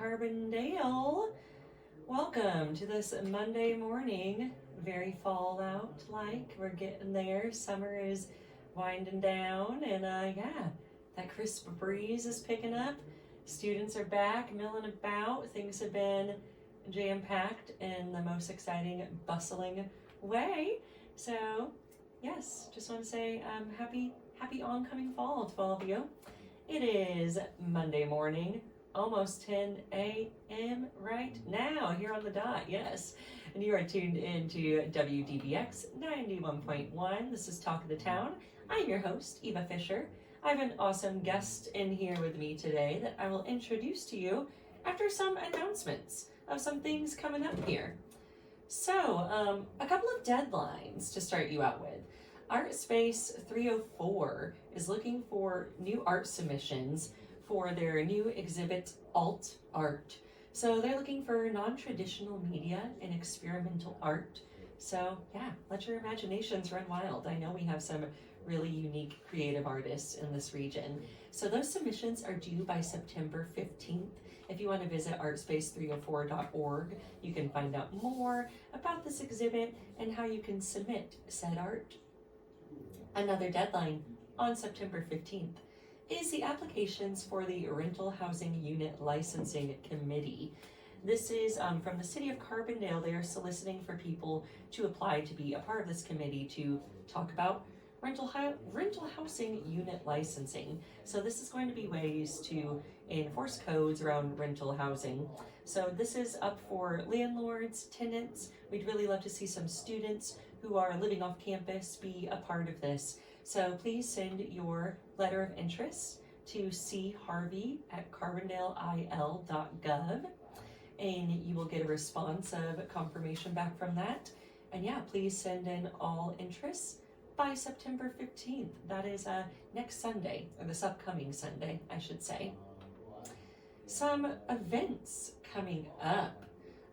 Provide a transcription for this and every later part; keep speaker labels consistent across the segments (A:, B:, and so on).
A: Carbondale. Welcome to this Monday morning. Very fall out like. We're getting there. Summer is winding down and that crisp breeze is picking up. Students are back milling about. Things have been jam-packed in the most exciting, bustling way. So yes, just want to say happy oncoming fall to all of you. It is Monday morning, almost 10 a.m. right now, here on the dot, yes. And you are tuned into WDBX 91.1. This is Talk of the Town. I'm your host, Eva Fisher. I have an awesome guest in here with me today that I will introduce to you after some announcements of some things coming up here. So, a couple of deadlines to start you out with. Art Space 304 is looking for new art submissions for their new exhibit, Alt Art. So they're looking for non-traditional media and experimental art. So yeah, let your imaginations run wild. I know we have some really unique creative artists in this region. So those submissions are due by September 15th. If you want to visit artspace304.org, you can find out more about this exhibit and how you can submit said art. Another deadline on September 15th is the applications for the Rental Housing Unit Licensing Committee. This is from the City of Carbondale. They are soliciting for people to apply to be a part of this committee to talk about rental housing unit licensing. So this is going to be ways to enforce codes around rental housing. So this is up for landlords, tenants. We'd really love to see some students who are living off campus be a part of this. So please send your letter of interest to charvey@carbondaleil.gov and you will get a response of confirmation back from that. And yeah, please send in all interests by September 15th. That is next Sunday, or this upcoming Sunday, I should say. Some events coming up.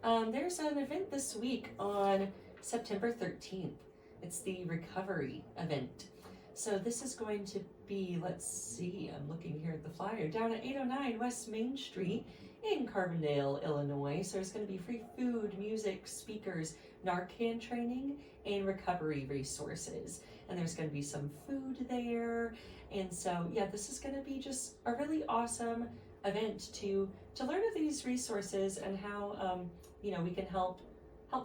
A: There's an event this week on September 13th. It's the recovery event. So this is going to be, let's see, I'm looking here at the flyer, down at 809 West Main Street in Carbondale, Illinois. So there's going to be free food, music, speakers, Narcan training, and recovery resources. And there's going to be some food there. And so, yeah, this is going to be just a really awesome event to learn of these resources and how, we can help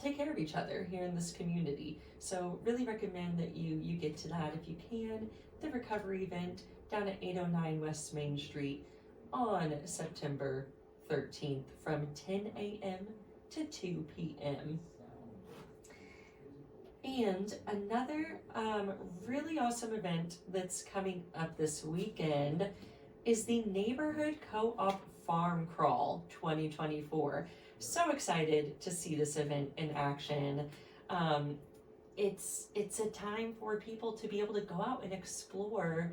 A: take care of each other here in this community. So really recommend that you get to that if you can. The recovery event down at 809 West Main Street on September 13th from 10 a.m. to 2 p.m. And another really awesome event that's coming up this weekend is the Neighborhood Co-op Farm Crawl 2024. So excited to see this event in action. It's a time for people to be able to go out and explore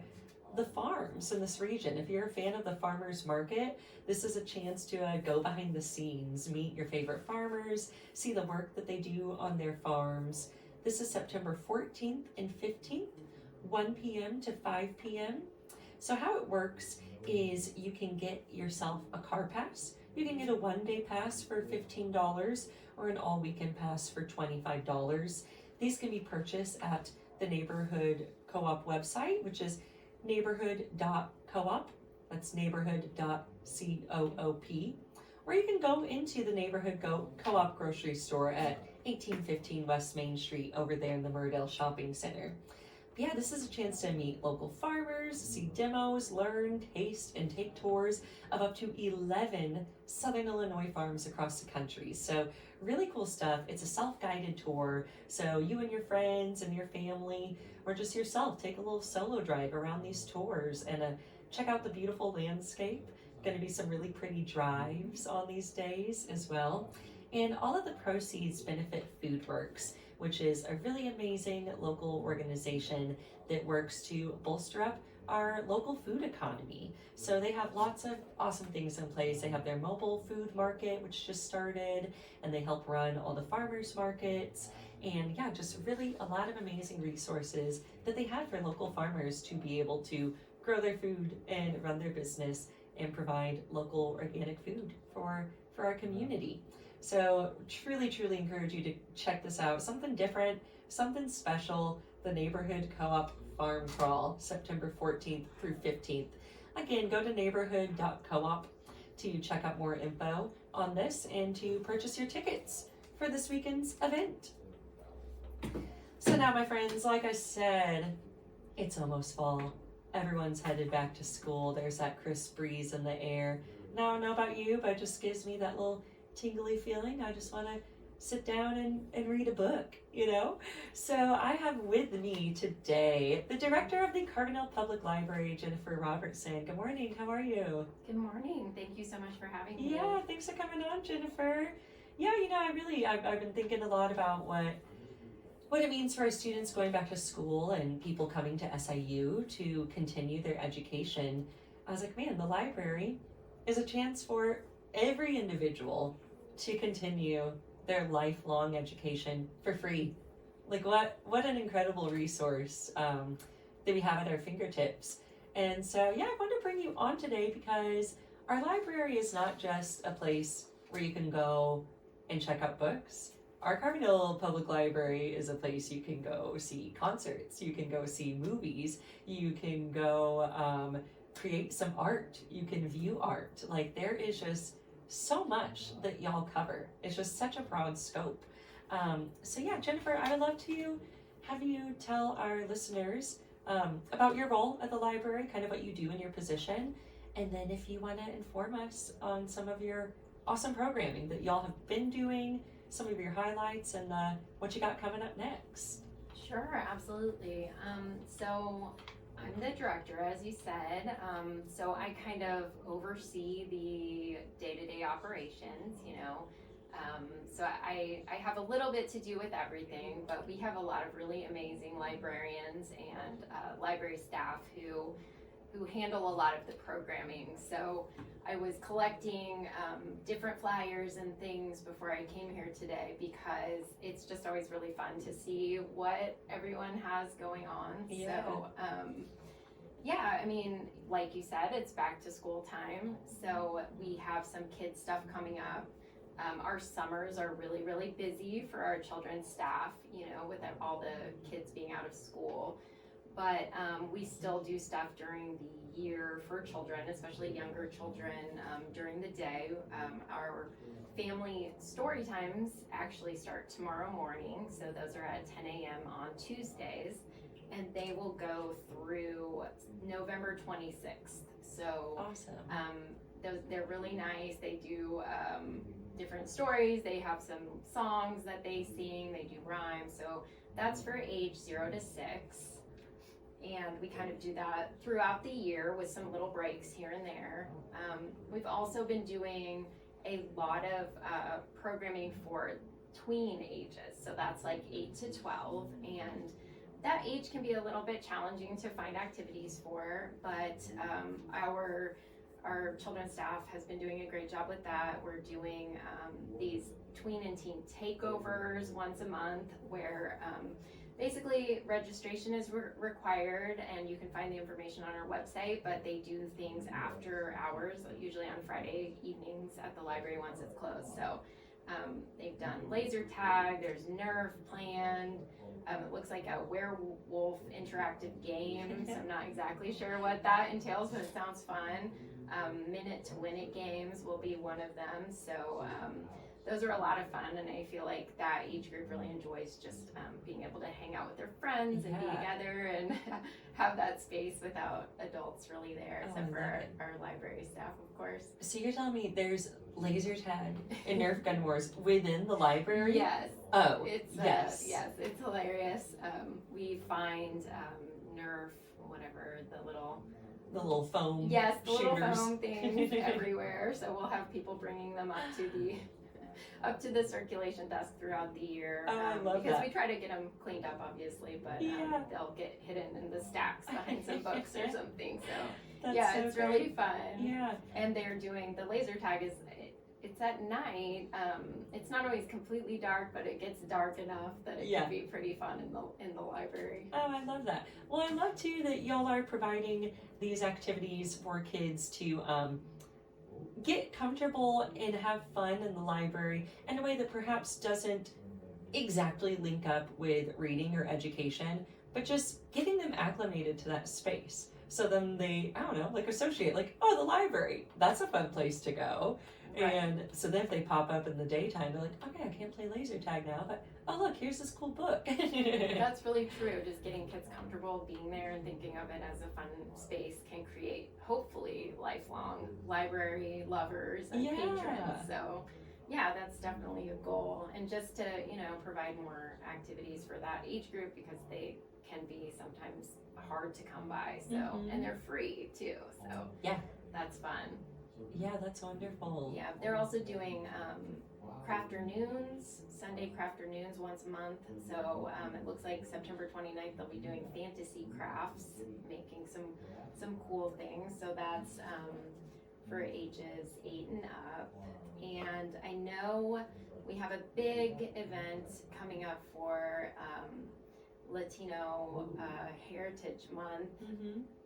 A: the farms in this region. If you're a fan of the farmers market, this is a chance to go behind the scenes, meet your favorite farmers, see the work that they do on their farms. This is September 14th and 15th, 1 p.m. to 5 p.m. So how it works is you can get yourself a car pass. You can get a one-day pass for $15 or an all-weekend pass for $25. These can be purchased at the Neighborhood Co-op website, which is neighborhood.coop. That's neighborhood.coop. Or you can go into the Neighborhood Co-op grocery store at 1815 West Main Street over there in the Murdale Shopping Center. But yeah, this is a chance to meet local farmers, see demos, learn, taste, and take tours of up to 11 Southern Illinois farms across the country. So really cool stuff. It's a self-guided tour. So you and your friends and your family, or just yourself, take a little solo drive around these tours and check out the beautiful landscape. Going to be some really pretty drives on these days as well. And all of the proceeds benefit FoodWorks, which is a really amazing local organization that works to bolster up our local food economy. So they have lots of awesome things in place. They have their mobile food market, which just started, and they help run all the farmers markets. And yeah, just really a lot of amazing resources that they have for local farmers to be able to grow their food and run their business and provide local organic food for our community. So truly, truly encourage you to check this out. Something different, something special, the Neighborhood Co-op Farm Crawl, September 14th through 15th. Again, go to neighborhood.coop to check out more info on this and to purchase your tickets for this weekend's event. So now, my friends, like I said, it's almost fall. Everyone's headed back to school. There's that crisp breeze in the air. Now, I don't know about you, but it just gives me that little tingly feeling. I just want to sit down and read a book, you know? So I have with me today the director of the Carbondale Public Library, Jennifer Robertson. Good morning. How are you?
B: Good morning. Thank you so much for having me.
A: Yeah, thanks for coming on, Jennifer. Yeah, you know, I've been thinking a lot about what it means for our students going back to school and people coming to SIU to continue their education. I was like, man, the library is a chance for every individual to continue their lifelong education for free. Like what an incredible resource that we have at our fingertips. And so yeah, I want to bring you on today because our library is not just a place where you can go and check out books. Our Carbondale Public Library is a place you can go see concerts, you can go see movies, you can go create some art, you can view art. Like there is just so much that y'all cover. It's just such a broad scope. So yeah, Jennifer, I would love to have you tell our listeners about your role at the library, kind of what you do in your position, and then if you want to inform us on some of your awesome programming that y'all have been doing, some of your highlights, and what you got coming up next.
B: Sure, absolutely. So I'm the director, as you said. So I kind of oversee the day-to-day operations, you know. So I have a little bit to do with everything, but we have a lot of really amazing librarians and library staff who handle a lot of the programming. So I was collecting different flyers and things before I came here today because it's just always really fun to see what everyone has going on.
A: Yeah.
B: So yeah, I mean, like you said, it's back to school time. So we have some kid stuff coming up. Our summers are really, really busy for our children's staff, you know, with all the kids being out of school. But we still do stuff during the year for children, especially younger children, during the day. Our family story times actually start tomorrow morning, so those are at 10 a.m. on Tuesdays, and they will go through November 26th. So
A: awesome.
B: They're really nice. They do different stories. They have some songs that they sing. They do rhymes. So that's for age 0 to 6. And we kind of do that throughout the year with some little breaks here and there. We've also been doing a lot of programming for tween ages. So that's like 8 to 12. And that age can be a little bit challenging to find activities for, but our children's staff has been doing a great job with that. We're doing these tween and teen takeovers once a month where basically registration is required, and you can find the information on our website, but they do things after hours, usually on Friday evenings at the library once it's closed. So they've done laser tag, there's Nerf planned. It looks like a werewolf interactive game, so I'm not exactly sure what that entails, but it sounds fun. Minute to win it games will be one of them. So those are a lot of fun, and I feel like that age group really enjoys just being able to hang out with their friends and be together and have that space without adults really there, except for our library staff, of course.
A: So you're telling me there's laser tag and Nerf gun wars within the library?
B: Yes.
A: Oh,
B: it's
A: yes.
B: Yes, it's hilarious. We find Nerf, whatever, the little foam
A: shooters.
B: Little foam things everywhere. So we'll have people bringing them up to the circulation desk throughout the year.
A: Oh, I love
B: because
A: that.
B: we try to get them cleaned up, obviously, but they'll get hidden in the stacks behind some books or something. So
A: That's so
B: it's
A: great.
B: really fun.
A: Yeah.
B: And they're doing the laser tag it's at night. It's not always completely dark, but it gets dark enough that it can be pretty fun in the library.
A: Oh, I love that. Well, I love too that y'all are providing these activities for kids to get comfortable and have fun in the library in a way that perhaps doesn't exactly link up with reading or education, but just getting them acclimated to that space. So then they, I don't know, like associate, like, oh, the library, that's a fun place to go. Right. And so then if they pop up in the daytime, they're like, okay, I can't play laser tag now, but oh look, here's this cool book.
B: That's really true. Just getting kids comfortable being there and thinking of it as a fun space can create, hopefully, lifelong library lovers and patrons. So yeah, that's definitely a goal. And just to, provide more activities for that age group, because they can be sometimes hard to come by. So, and they're free too. So
A: yeah,
B: that's fun.
A: Yeah, that's wonderful.
B: Yeah, they're also doing crafternoons, Sunday crafternoons once a month. So it looks like September 29th they'll be doing fantasy crafts, making some cool things. So that's for ages 8 and up. And I know we have a big event coming up for Latino Heritage Month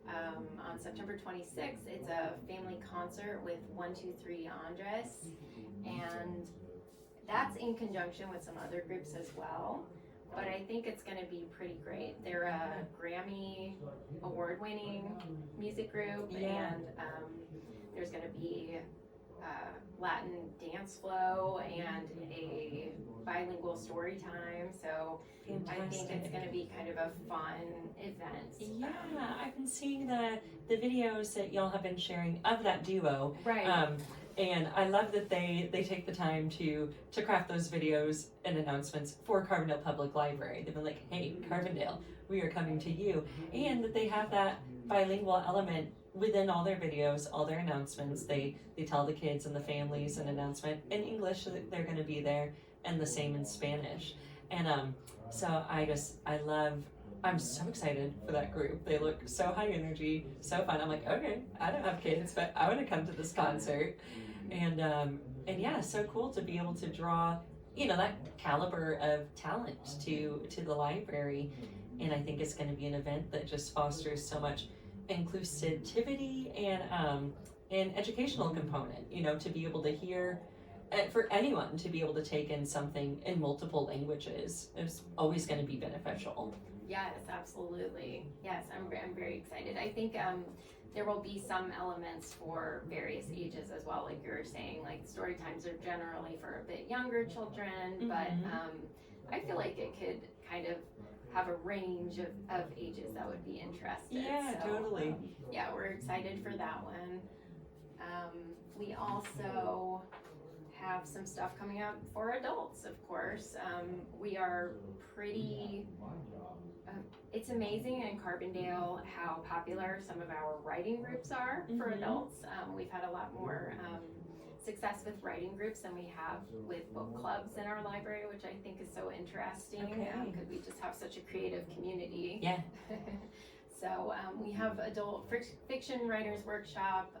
B: on September 26th. It's a family concert with 123 Andres, and that's in conjunction with some other groups as well. But I think it's going to be pretty great. They're a Grammy award-winning music group, and there's going to be Latin dance flow and a bilingual story time. So fantastic. I think it's going to be kind of a fun event.
A: Yeah, I've been seeing the videos that y'all have been sharing of that duo.
B: Right.
A: And I love that they take the time to craft those videos and announcements for Carbondale Public Library. They've been like, hey, Carbondale, we are coming to you. And that they have that bilingual element within all their videos, all their announcements. They tell the kids and the families an announcement in English that they're going to be there, and the same in Spanish. And so I'm so excited for that group. They look so high energy, so fun. I'm like, okay, I don't have kids, but I want to come to this concert. And yeah, so cool to be able to draw, that caliber of talent to the library. And I think it's going to be an event that just fosters so much inclusivity and educational component, to be able to hear, for anyone to be able to take in something in multiple languages is always going to be beneficial.
B: Yes, absolutely. Yes, I'm very excited. I think there will be some elements for various ages as well, like you were saying, like story times are generally for a bit younger children, but I feel like it could kind of have a range of ages that would be interested.
A: Yeah, so, totally.
B: Yeah, we're excited for that one. We also have some stuff coming up for adults, of course. We are pretty, it's amazing in Carbondale how popular some of our writing groups are for adults. We've had a lot more success with writing groups than we have with book clubs in our library, which I think is so interesting because we just have such a creative community.
A: Yeah.
B: So we have adult fiction writers workshop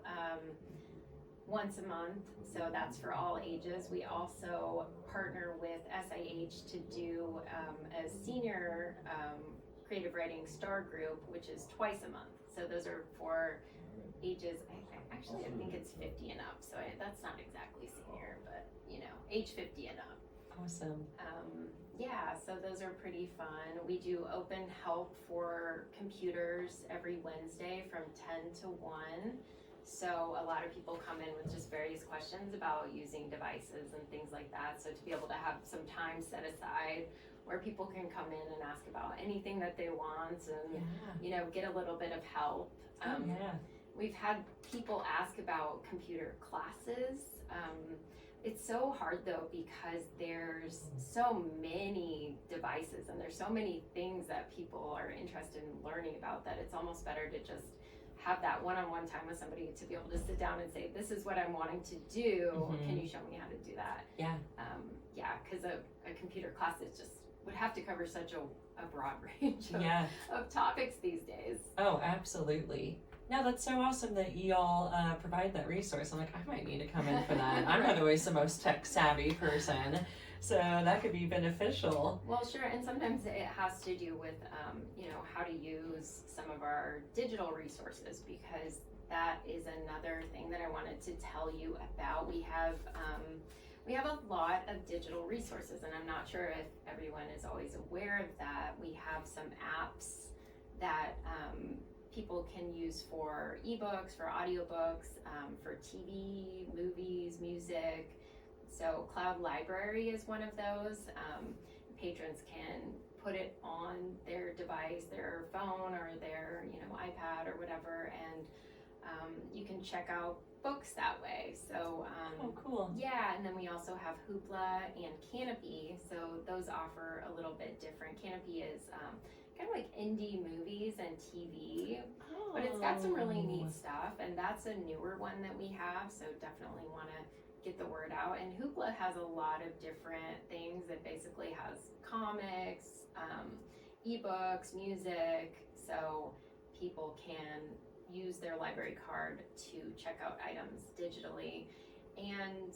B: once a month, so that's for all ages. We also partner with SIH to do a senior creative writing star group, which is twice a month. So those are for ages, actually I think it's 50 and up, so that's not exactly senior, but age 50 and up.
A: Awesome.
B: Yeah, so those are pretty fun. We do open help for computers every Wednesday from 10 to 1. So a lot of people come in with just various questions about using devices and things like that. So to be able to have some time set aside where people can come in and ask about anything that they want and, get a little bit of help. We've had people ask about computer classes. It's so hard though because there's so many devices and there's so many things that people are interested in learning about that it's almost better to just have that one-on-one time with somebody to be able to sit down and say, this is what I'm wanting to do. Can you show me how to do that?
A: Yeah.
B: Because a computer class would have to cover such a broad range of topics these days.
A: Oh, absolutely. No, that's so awesome that y'all provide that resource. I'm like, I might need to come in for that. I'm not always the most tech savvy person. So that could be beneficial.
B: Well, sure, and sometimes it has to do with, how to use some of our digital resources, because that is another thing that I wanted to tell you about. We have a lot of digital resources, and I'm not sure if everyone is always aware of that. We have some apps that people can use for ebooks, for audiobooks, for TV, movies, music. So Cloud Library is one of those. Patrons can put it on their device, their phone or their iPad or whatever, and you can check out books that way. So
A: Oh, cool.
B: yeah, and then we also have Hoopla and Canopy. So those offer a little bit different. Canopy is kind of like indie movies and TV, but it's got some really neat stuff, and that's a newer one that we have, so definitely want to get the word out. And Hoopla has a lot of different things. It basically has comics, ebooks, music, so people can use their library card to check out items digitally. And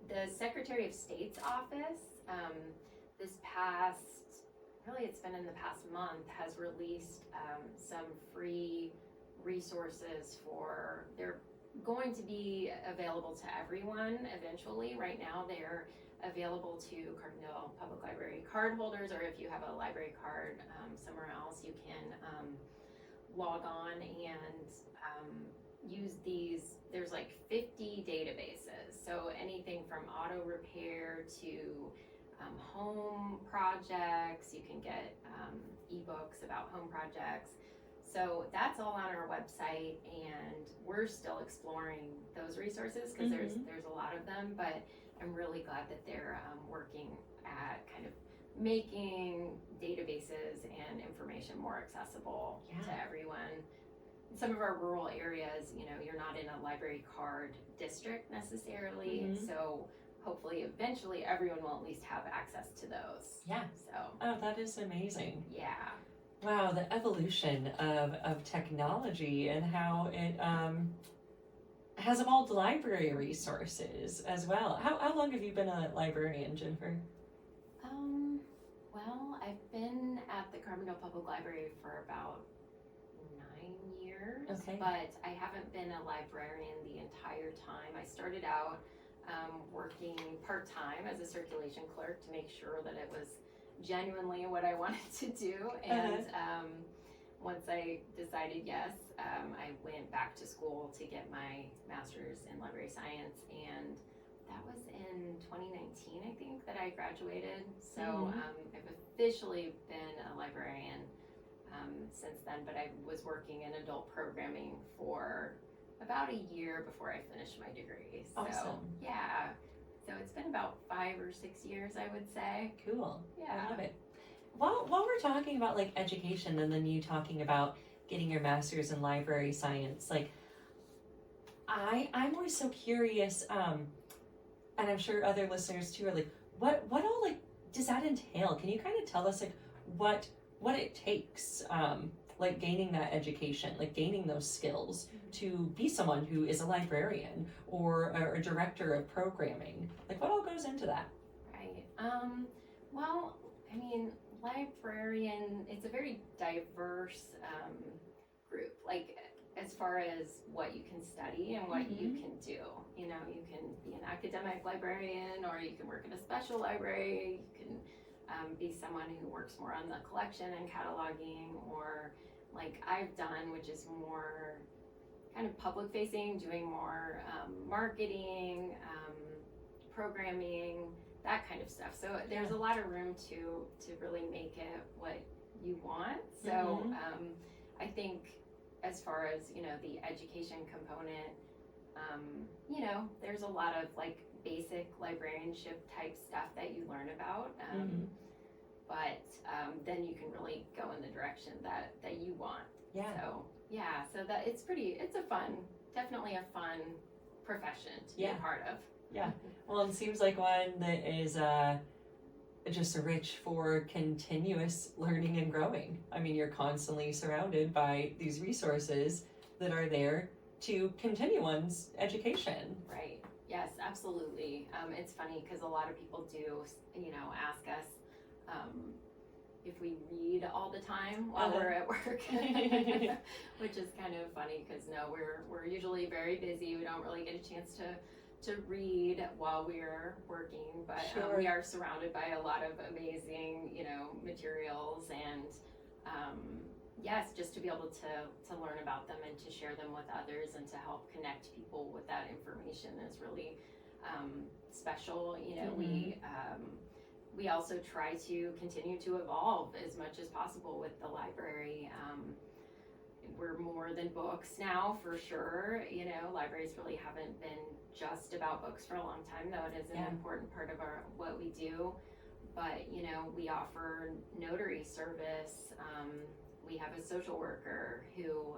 B: the Secretary of State's office, it's been in the past month, has released some free resources they're going to be available to everyone eventually. Right now they're available to Carbondale Public Library card holders, or if you have a library card somewhere else, you can log on and use these. There's like 50 databases, so anything from auto repair to home projects. You can get ebooks about home projects. So that's all on our website, and we're still exploring those resources because there's a lot of them, but I'm really glad that they're working at kind of making databases and information more accessible to everyone. In some of our rural areas, you're not in a library card district necessarily, so hopefully eventually everyone will at least have access to those.
A: Yeah.
B: So.
A: Oh, that is amazing.
B: Yeah.
A: Wow, the evolution of technology and how it has evolved library resources as well. How long have you been a librarian, Jennifer?
B: Well, I've been at the Carbondale Public Library for about 9 years, but I haven't been a librarian the entire time. I started out working part-time as a circulation clerk to make sure that it was genuinely what I wanted to do, and once I decided yes, I went back to school to get my master's in library science, and that was in 2019, I think, that I graduated. So I've officially been a librarian since then, but I was working in adult programming for about a year before I finished my degree. So
A: awesome.
B: Yeah. So it's been about 5 or 6 years, I would say.
A: Cool.
B: Yeah.
A: I love it. While we're talking about like education, and then you talking about getting your master's in library science, like I'm always so curious, and I'm sure other listeners too are like, what all like does that entail? Can you kind of tell us like what it takes, like gaining that education, like gaining those skills to be someone who is a librarian or a director of programming? Like what all goes into that?
B: Right. Well, I mean, librarian, it's a very diverse group, like as far as what you can study and what you can do. You can be an academic librarian, or you can work in a special library. You can be someone who works more on the collection and cataloging, or like I've done, which is more kind of public facing, doing more marketing, programming, that kind of stuff. So there's a lot of room to really make it what you want. So I think as far as the education component, there's a lot of like basic librarianship type stuff that you learn about, but then you can really go in the direction that you want. So that it's definitely a fun profession to be a part of.
A: Yeah. Well, it seems like one that is just rich for continuous learning and growing. I mean, you're constantly surrounded by these resources that are there to continue one's education.
B: Right. Yes, absolutely. It's funny because a lot of people do, ask us if we read all the time while we're at work, which is kind of funny because no, we're usually very busy. We don't really get a chance to read while we're working, but
A: Sure.
B: we are surrounded by a lot of amazing, materials and yes, just to be able to learn about them and to share them with others and to help connect people with that information is really special. We also try to continue to evolve as much as possible with the library. We're more than books now, for sure. Libraries really haven't been just about books for a long time, though it is an important part of what we do. But, we offer notary service. We have a social worker who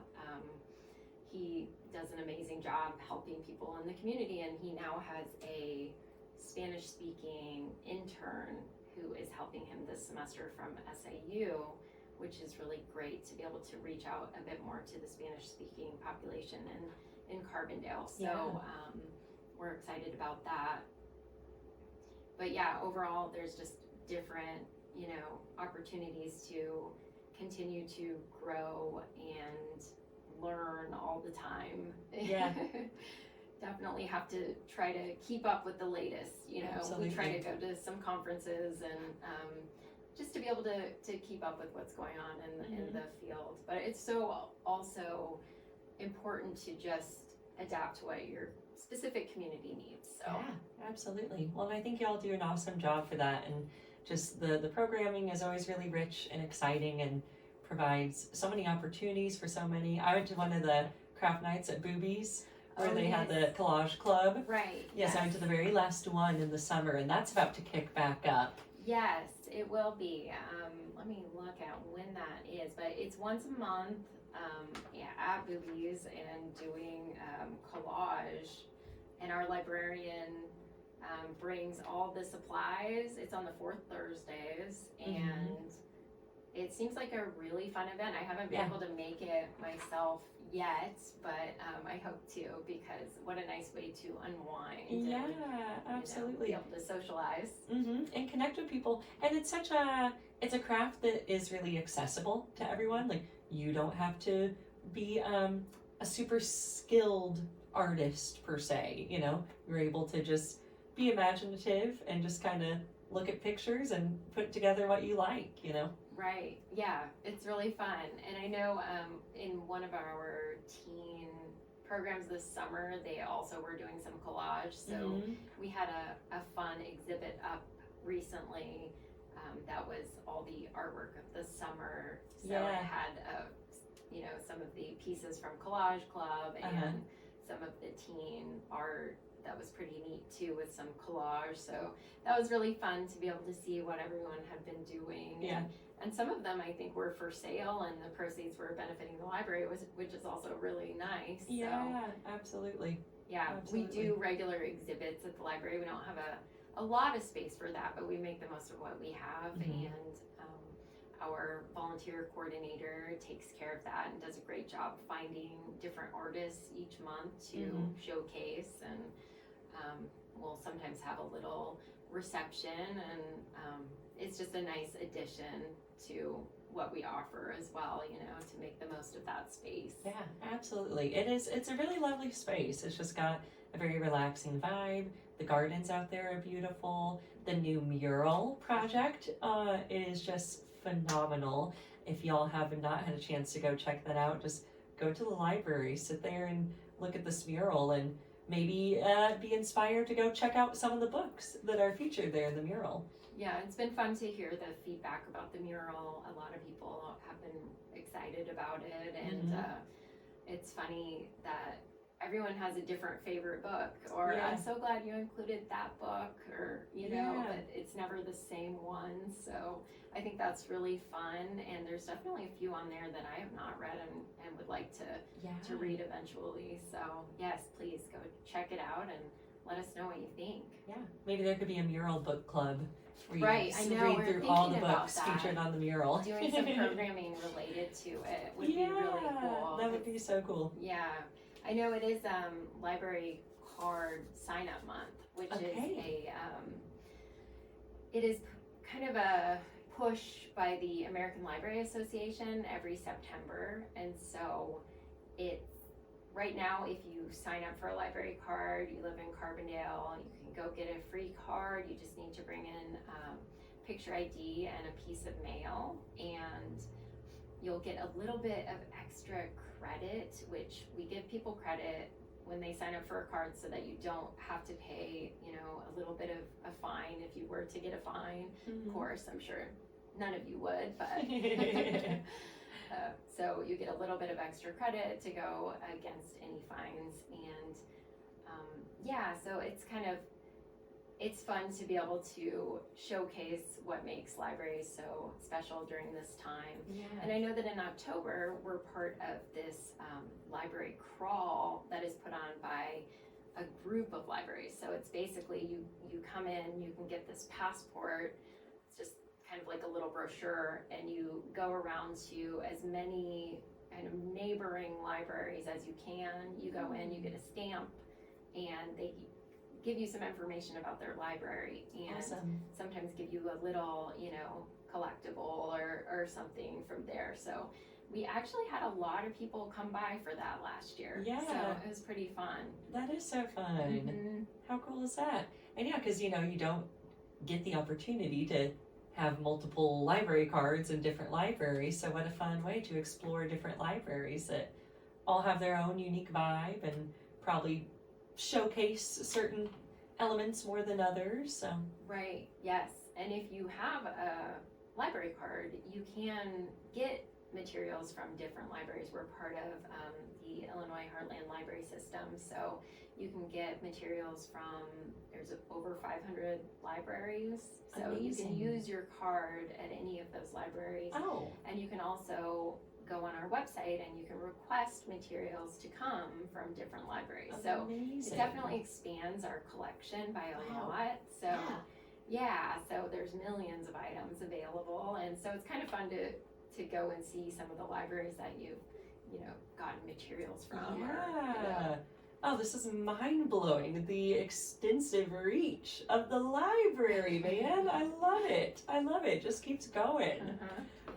B: he does an amazing job helping people in the community, and he now has a Spanish-speaking intern who is helping him this semester from SAU, which is really great to be able to reach out a bit more to the Spanish-speaking population in Carbondale. So we're excited about that. But yeah, overall, there's just different, opportunities to continue to grow and learn all the time.
A: Yeah.
B: Definitely have to try to keep up with the latest.
A: Absolutely.
B: We try to go to some conferences and just to be able to keep up with what's going on in the field. But it's so also important to just adapt to what your specific community needs. So
A: yeah, absolutely. Well, and I think y'all do an awesome job for that, and just the programming is always really rich and exciting and provides so many opportunities for so many. I went to one of the craft nights at Boobies where they had the collage club.
B: Right.
A: Yes, I went to the very last one in the summer, and that's about to kick back up.
B: Yes, it will be. Let me look at when that is, but it's once a month at Boobies and doing collage, and our librarian brings all the supplies. It's on the fourth Thursdays, and it seems like a really fun event. I haven't been able to make it myself yet, but I hope to, because what a nice way to unwind.
A: Yeah,
B: and,
A: absolutely.
B: be able to socialize.
A: And connect with people. And it's it's a craft that is really accessible to everyone. Like, you don't have to be a super skilled artist per se, You're able to just be imaginative and just kind of look at pictures and put together what you like,
B: Right. Yeah, it's really fun. And I know in one of our teen programs this summer, they also were doing some collage. So we had a fun exhibit up recently that was all the artwork of the summer. So it had, some of the pieces from Collage Club and some of the teen art. That was pretty neat too, with some collage. So that was really fun to be able to see what everyone had been doing.
A: Yeah.
B: And some of them I think were for sale, and the proceeds were benefiting the library, which is also really nice.
A: Yeah, absolutely.
B: Yeah,
A: Absolutely.
B: we do regular exhibits at the library. We don't have a lot of space for that, but we make the most of what we have. And our volunteer coordinator takes care of that and does a great job finding different artists each month to showcase. And we'll sometimes have a little reception, and it's just a nice addition to what we offer as well, to make the most of that space.
A: Yeah, absolutely. It's a really lovely space. It's just got a very relaxing vibe. The gardens out there are beautiful. The new mural project is just phenomenal. If y'all have not had a chance to go check that out, just go to the library, sit there and look at this mural, and maybe be inspired to go check out some of the books that are featured there in the mural.
B: Yeah, it's been fun to hear the feedback about the mural. A lot of people have been excited about it, and it's funny that everyone has a different favorite book, or I'm so glad you included that book, or but it's never the same one. So I think that's really fun, and there's definitely a few on there that I have not read and would like to read eventually. So yes, please go check it out and let us know what you think.
A: Yeah, maybe there could be a mural book club where you
B: I know,
A: read
B: we're
A: through all the
B: thinking about
A: books
B: that.
A: featured on the mural.
B: Doing some programming related to it would be really cool.
A: That would be so cool.
B: Yeah, I know it is library card sign up month, which
A: Okay.
B: it is kind of a push by the American Library Association every September. And so it's right now, if you sign up for a library card, you live in Carbondale, you can go get a free card. You just need to bring in picture ID and a piece of mail, and you'll get a little bit of extra credit, which we give people credit when they sign up for a card so that you don't have to pay, a little bit of a fine if you were to get a fine.
A: Mm-hmm.
B: Of course, I'm sure none of you would, but so you get a little bit of extra credit to go against any fines. And so it's fun to be able to showcase what makes libraries so special during this time.
A: Yeah.
B: And I know that in October, we're part of this library crawl that is put on by a group of libraries. So it's basically you come in, you can get this passport. It's just kind of like a little brochure, and you go around to as many kind of neighboring libraries as you can. You go in, you get a stamp, and they give you some information about their library, and
A: Awesome.
B: sometimes give you a little, collectible or something from there. So we actually had a lot of people come by for that last year.
A: Yeah.
B: So it was pretty fun.
A: That is so fun.
B: Mm-hmm.
A: How cool is that? And yeah, because you don't get the opportunity to have multiple library cards in different libraries. So what a fun way to explore different libraries that all have their own unique vibe and probably showcase certain elements more than others. So
B: Right, yes. And if you have a library card, you can get materials from different libraries. We're part of the Illinois Heartland Library System, so you can get materials from, there's over 500 libraries. So you
A: Amazing.
B: can use your card at any of those libraries.
A: Oh,
B: And you can also go on our website and you can request materials to come from different libraries. So
A: amazing.
B: it definitely expands our collection by a
A: Wow.
B: lot. So
A: Yeah.
B: so there's millions of items available, and so it's kind of fun to go and see some of the libraries that you've gotten materials from.
A: Yeah. Oh, this is mind blowing. The extensive reach of the library, man. I love it. I love it. Just keeps going.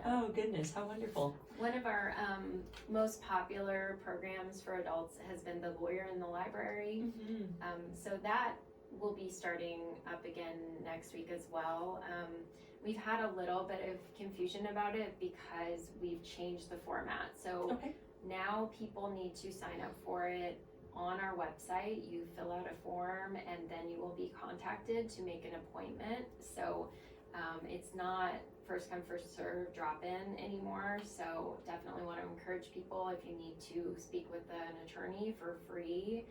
A: Oh goodness, how wonderful.
B: One of our most popular programs for adults has been the Lawyer in the Library.
A: Mm-hmm.
B: So that will be starting up again next week as well. We've had a little bit of confusion about it because we've changed the format. So
A: Okay.
B: now people need to sign up for it on our website. You fill out a form and then you will be contacted to make an appointment. So it's not first come, first serve, drop in anymore. So definitely want to encourage people, if you need to speak with an attorney for free,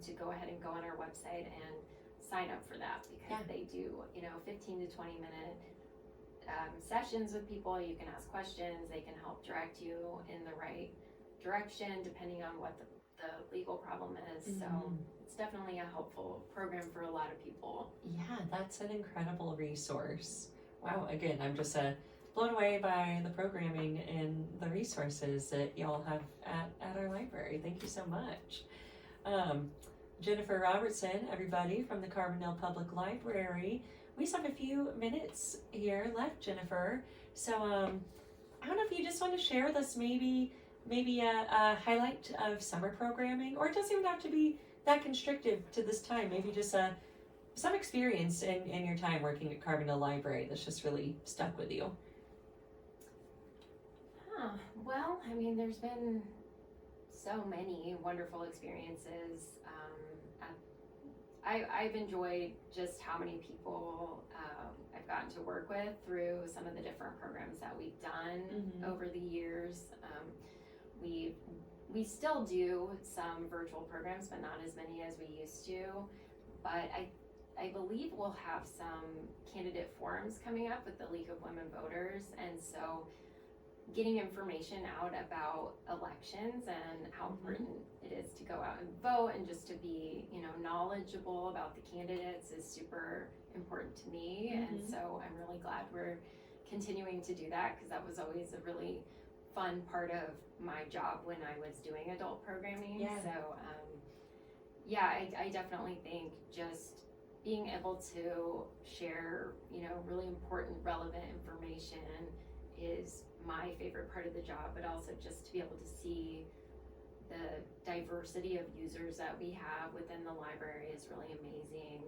B: to go ahead and go on our website and sign up for that, because they do 15 to 20 minute sessions with people. You can ask questions, they can help direct you in the right direction depending on what the legal problem is.
A: Mm-hmm.
B: So it's definitely a helpful program for a lot of people.
A: Yeah, that's an incredible resource. Wow, again, I'm just blown away by the programming and the resources that y'all have at our library. Thank you so much. Jennifer Robertson, everybody from the Carbondale Public Library. We just have a few minutes here left, Jennifer. So I don't know if you just want to share with us maybe a highlight of summer programming, or it doesn't even have to be that constrictive to this time. Maybe just some experience in your time working at Carbondale Library that's just really stuck with you.
B: Well, I mean, there's been so many wonderful experiences. I've enjoyed just how many people I've gotten to work with through some of the different programs that we've done over the years. We still do some virtual programs, but not as many as we used to. But I believe we'll have some candidate forums coming up with the League of Women Voters, and so getting information out about elections and how important it is to go out and vote, and just to be knowledgeable about the candidates is super important to me. And so I'm really glad we're continuing to do that, because that was always a really fun part of my job when I was doing adult programming. So yeah, I definitely think just being able to share, really important, relevant information is my favorite part of the job, but also just to be able to see the diversity of users that we have within the library is really amazing.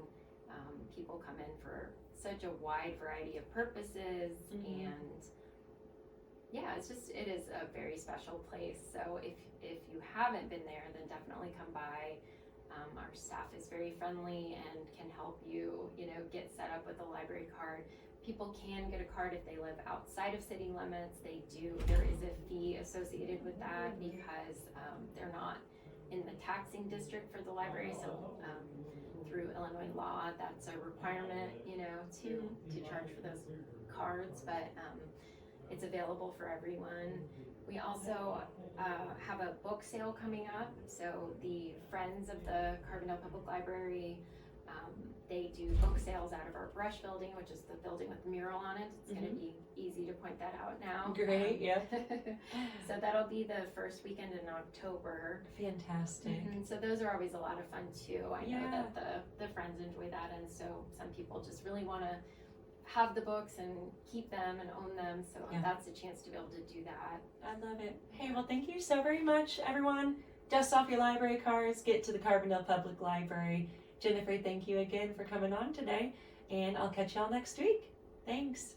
B: People come in for such a wide variety of purposes, and yeah, it is a very special place. So if you haven't been there, then definitely come by. Our staff is very friendly and can help you, get set up with a library card. People can get a card if they live outside of city limits. There is a fee associated with that because they're not in the taxing district for the library. So through Illinois law, that's a requirement, to charge for those cards, but it's available for everyone. We also have a book sale coming up. So the Friends of the Carbondale Public Library, they do book sales out of our brush building, which is the building with the mural on it. It's going to be easy to point that out now.
A: Great, yeah.
B: So that'll be the first weekend in October.
A: Fantastic.
B: So those are always a lot of fun too. I know that the friends enjoy that, and so some people just really want to have the books and keep them and own them, so that's a chance to be able to do that.
A: I love it. Hey, well, thank you so very much, everyone. Dust off your library cards, get to the Carbondale Public Library. Jennifer, thank you again for coming on today, and I'll catch y'all next week. Thanks.